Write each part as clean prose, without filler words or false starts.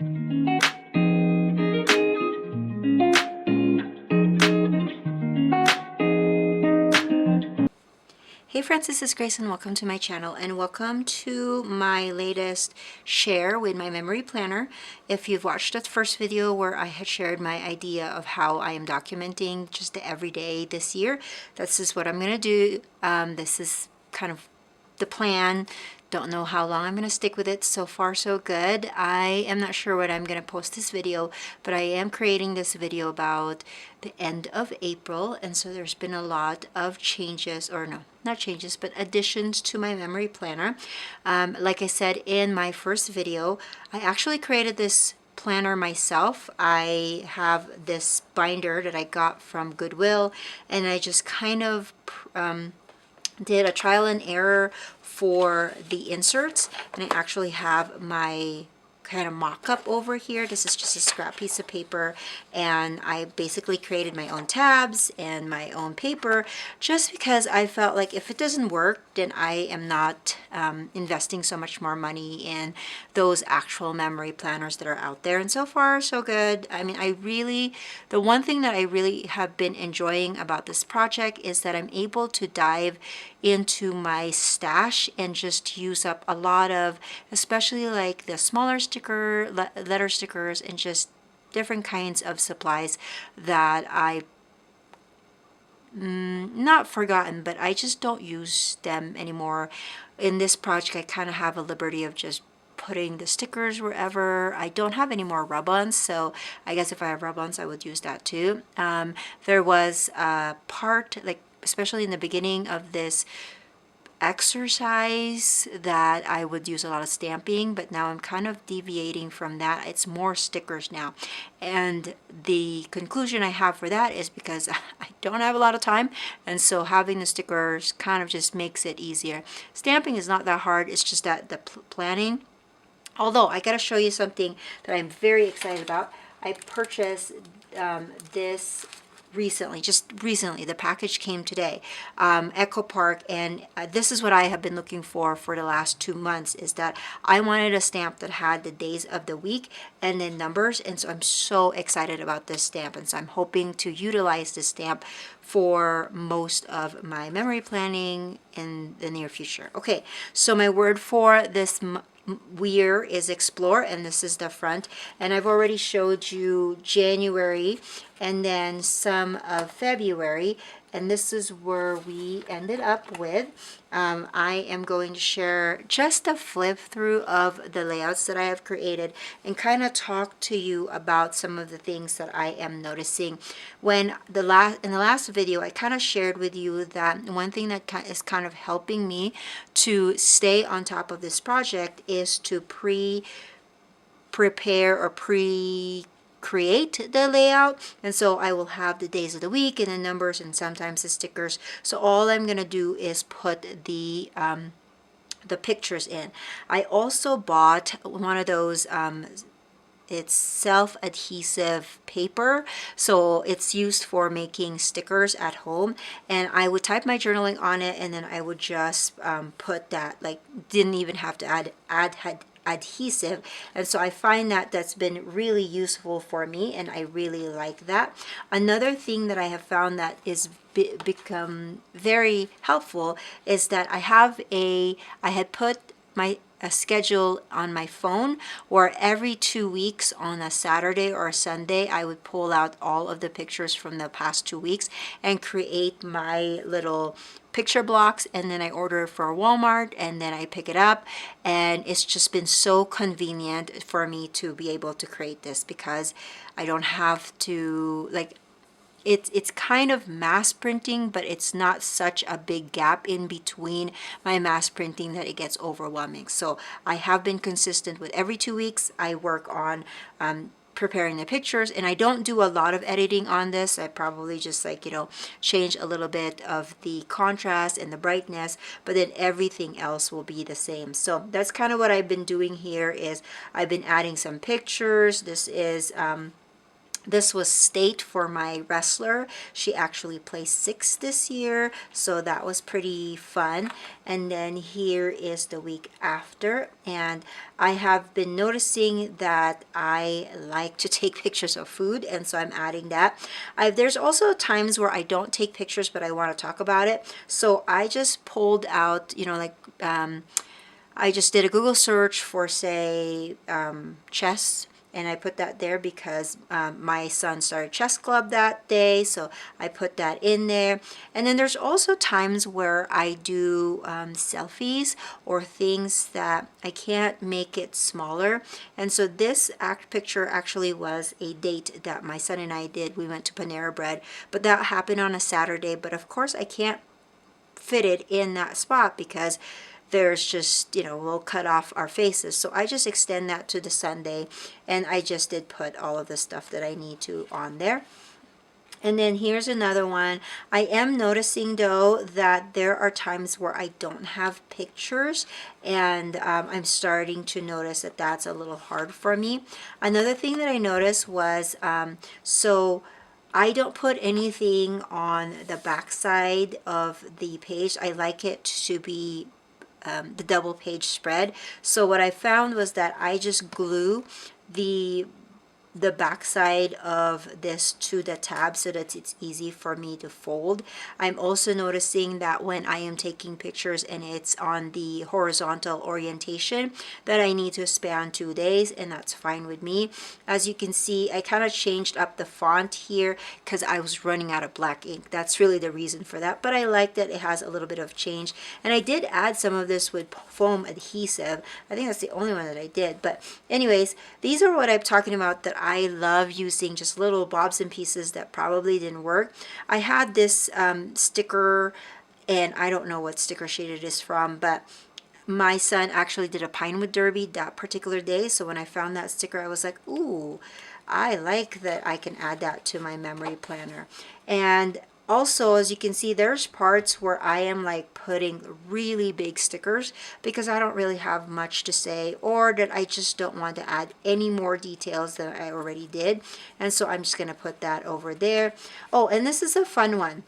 Hey friends, this is Grace and welcome to my channel and welcome to my latest share with my memory planner. If you've watched the first video where I had shared my idea of how I am documenting just the everyday this year, this is what I'm going to do. This is kind of the plan. Don't know how long I'm going to stick with it. So far so good. I am not sure when I'm going to post this video, but I am creating this video about the end of April, and so there's been a lot of changes, or no, not changes, but additions to my memory planner. Like I said in my first video, I actually created this planner myself. I have this binder that I got from Goodwill, and I just kind of did a trial and error for the inserts, and I actually have my kind of mock-up over here. This is just a scrap piece of paper, and I basically created my own tabs and my own paper just because I felt like if it doesn't work, then I am not investing so much more money in those actual memory planners that are out there. And so far so good. I mean, the one thing that I really have been enjoying about this project is that I'm able to dive into my stash and just use up a lot of, especially like the smaller letter stickers, and just different kinds of supplies that I not forgotten, but I just don't use them anymore. In this project, I kind of have a liberty of just putting the stickers wherever. I don't have any more rub-ons, so I guess if I have rub-ons, I would use that too. There was a part, like especially in the beginning of this exercise, that I would use a lot of stamping, but now I'm kind of deviating from that. It's more stickers now, and the conclusion I have for that is because I don't have a lot of time, and so having the stickers kind of just makes it easier. Stamping is not that hard, it's just that the planning. Although I gotta show you something that I'm very excited about. I purchased this recently, just recently. The package came today. Echo Park, and this is what I have been looking for the last 2 months, is that I wanted a stamp that had the days of the week and then numbers, and so I'm so excited about this stamp, and so I'm hoping to utilize this stamp for most of my memory planning in the near future. Okay, so my word for this year is explore, and this is the front, and I've already showed you January and then some of February, and this is where we ended up with. I am going to share just a flip through of the layouts that I have created and kind of talk to you about some of the things that I am noticing. In the last video, I kind of shared with you that one thing that is kind of helping me to stay on top of this project is to prepare or create the layout, and so I will have the days of the week and the numbers and sometimes the stickers. So all I'm gonna do is put the pictures in. I also bought one of those it's self-adhesive paper, so it's used for making stickers at home, and I would type my journaling on it, and then I would just put that, like, didn't even have to add adhesive, and so I find that that's been really useful for me, and I really like that. Another thing that I have found that is become very helpful is that I had put a schedule on my phone where every 2 weeks on a Saturday or a Sunday I would pull out all of the pictures from the past 2 weeks and create my little picture blocks, and then I order it for Walmart and then I pick it up, and it's just been so convenient for me to be able to create this because I don't have to, like, it's kind of mass printing, but it's not such a big gap in between my mass printing that it gets overwhelming. So I have been consistent with every 2 weeks I work on preparing the pictures, and I don't do a lot of editing on this. I probably just, like, change a little bit of the contrast and the brightness, but then everything else will be the same. So that's kind of what I've been doing here. Is I've been adding some pictures. This is This was state for my wrestler. She actually placed 6th this year, so that was pretty fun. And then here is the week after, and I have been noticing that I like to take pictures of food, and so I'm adding that. There's also times where I don't take pictures, but I want to talk about it. So I just pulled out, I just did a Google search for, say, chess, and I put that there because my son started chess club that day, so I put that in there. And then there's also times where I do selfies or things that I can't make it smaller. And so this picture actually was a date that my son and I did. We went to Panera Bread, but that happened on a Saturday. But of course, I can't fit it in that spot because there's just, we'll cut off our faces. So I just extend that to the Sunday, and I just did put all of the stuff that I need to on there. And then here's another one. I am noticing though that there are times where I don't have pictures, and I'm starting to notice that that's a little hard for me. Another thing that I noticed was, so I don't put anything on the back side of the page. I like it to be the double page spread. So what I found was that I just glue the backside of this to the tab so that it's easy for me to fold. I'm also noticing that when I am taking pictures and it's on the horizontal orientation, that I need to span 2 days, and that's fine with me. As you can see, I kind of changed up the font here because I was running out of black ink. That's really the reason for that, but I like that it has a little bit of change. And I did add some of this with foam adhesive. I think that's the only one that I did. But anyways, these are what I'm talking about that I love using, just little bobs and pieces that probably didn't work. I had this sticker, and I don't know what sticker sheet it is from, but my son actually did a Pinewood Derby that particular day. So when I found that sticker, I was like, ooh, I like that I can add that to my memory planner. And also, as you can see, there's parts where I am like putting really big stickers because I don't really have much to say, or that I just don't want to add any more details than I already did. And so I'm just going to put that over there. Oh, and this is a fun one.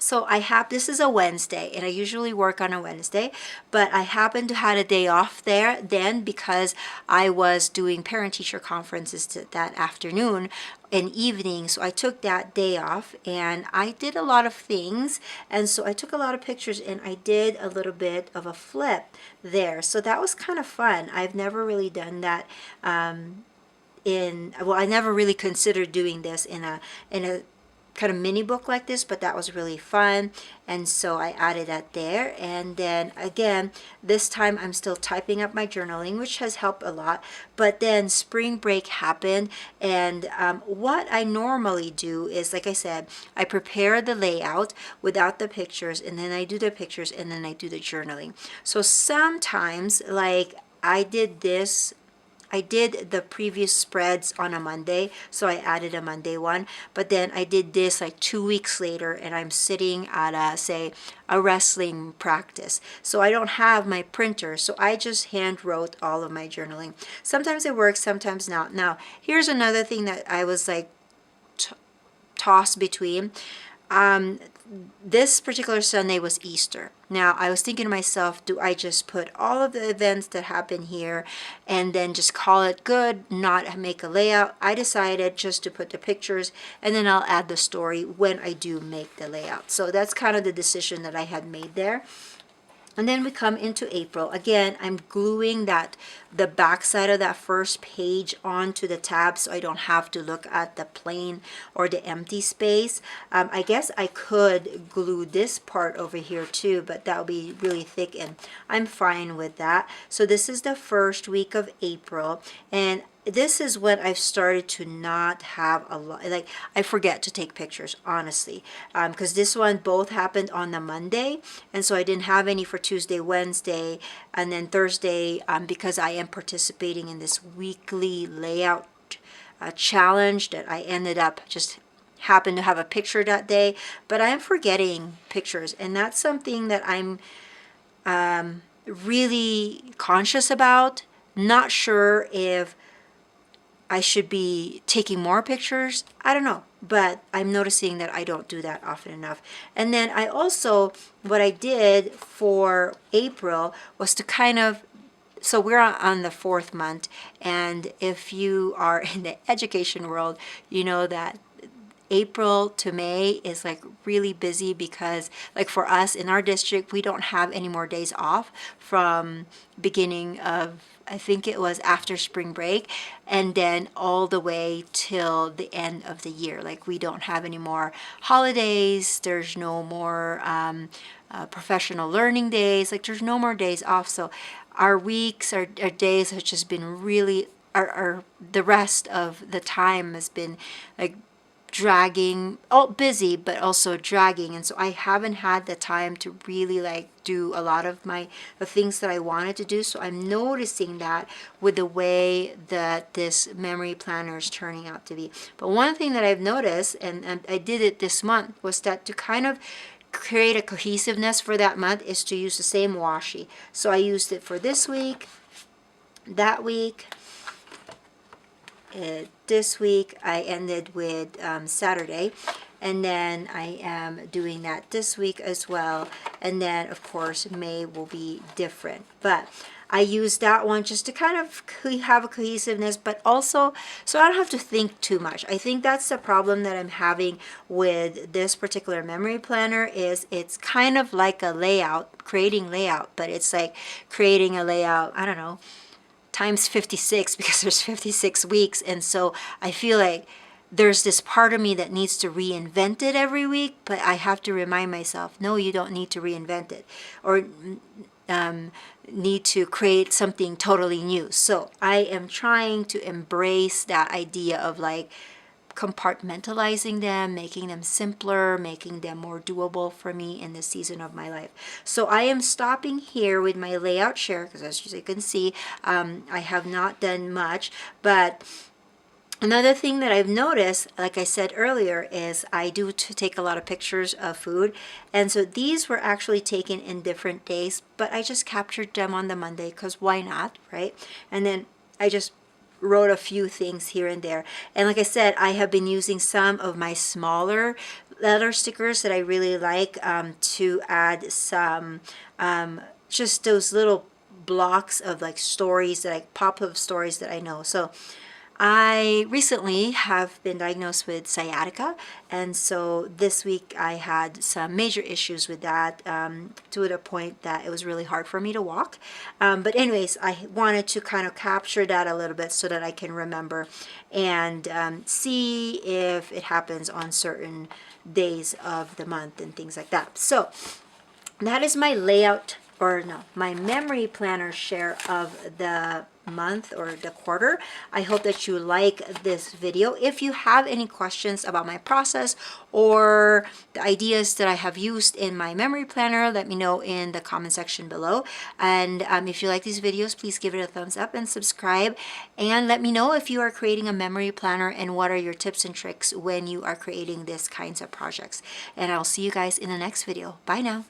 So this is a Wednesday, and I usually work on a Wednesday, but I happened to had a day off there then because I was doing parent-teacher conferences that afternoon and evening. So I took that day off, and I did a lot of things, and so I took a lot of pictures, and I did a little bit of a flip there. So that was kind of fun. I've never really done that I never really considered doing this in a kind of mini book like this, but that was really fun, and so I added that there. And then again, this time I'm still typing up my journaling, which has helped a lot. But then spring break happened, and what I normally do is, like I said, I prepare the layout without the pictures, and then I do the pictures, and then I do the journaling. So sometimes, like I did the previous spreads on a Monday, so I added a Monday one. But then I did this like 2 weeks later, and I'm sitting at a wrestling practice. So I don't have my printer, so I just hand wrote all of my journaling. Sometimes it works, sometimes not. Now, here's another thing that I was like tossed between. This particular Sunday was Easter. Now, I was thinking to myself, do I just put all of the events that happen here and then just call it good, not make a layout? I decided just to put the pictures, and then I'll add the story when I do make the layout. So that's kind of the decision that I had made there. And then we come into April. Again, I'm gluing the back side of that first page onto the tab so I don't have to look at the plain or the empty space. I guess I could glue this part over here too, but that would be really thick, and I'm fine with that. So this is the first week of April, and this is when I've started to not have a lot, like I forget to take pictures, honestly, because this one both happened on the Monday, and so I didn't have any for Tuesday, Wednesday, and then Thursday, because I am participating in this weekly layout challenge that I ended up just happened to have a picture that day, but I am forgetting pictures, and that's something that I'm really conscious about. Not sure if I should be taking more pictures. I don't know, but I'm noticing that I don't do that often enough. And then I also, what I did for April was to kind of, so we're on the 4th month, and if you are in the education world, you know that April to May is like really busy because like for us in our district, we don't have any more days off from beginning of, I think it was after spring break, and then all the way till the end of the year. Like we don't have any more holidays. There's no more professional learning days. Like there's no more days off. So our weeks, our days have just been really, the rest of the time has been like dragging, oh, busy, but also dragging. And so I haven't had the time to really like do a lot of the things that I wanted to do. So I'm noticing that with the way that this memory planner is turning out to be. But one thing that I've noticed, and I did it this month, was that to kind of create a cohesiveness for that month is to use the same washi. So I used it for this week, that week, this week. I ended with Saturday, and then I am doing that this week as well. And then of course May will be different, but I use that one just to kind of have a cohesiveness, but also so I don't have to think too much. I think that's the problem that I'm having with this particular memory planner, is it's kind of like a layout, creating layout, but it's like creating a layout, I don't know, times 56, because there's 56 weeks. And so I feel like there's this part of me that needs to reinvent it every week, but I have to remind myself, no, you don't need to reinvent it, or need to create something totally new. So I am trying to embrace that idea of like compartmentalizing them, making them simpler, making them more doable for me in this season of my life. So I am stopping here with my layout share, because as you can see, I have not done much. But another thing that I've noticed, like I said earlier, is I do take a lot of pictures of food. And so these were actually taken in different days, but I just captured them on the Monday because why not, right? And then I just wrote a few things here and there. And like I said, I have been using some of my smaller letter stickers that I really like to add some, just those little blocks of like stories that I pop-up stories that I know. So I recently have been diagnosed with sciatica, and so this week I had some major issues with that, to the point that it was really hard for me to walk. But anyways, I wanted to kind of capture that a little bit so that I can remember and see if it happens on certain days of the month and things like that. So that is my layout, or no, my memory planner share of the month or the quarter. I hope that you like this video. If you have any questions about my process or the ideas that I have used in my memory planner, let me know in the comment section below. And if you like these videos, please give it a thumbs up and subscribe, and let me know if you are creating a memory planner and what are your tips and tricks when you are creating these kinds of projects. And I'll see you guys in the next video. Bye now.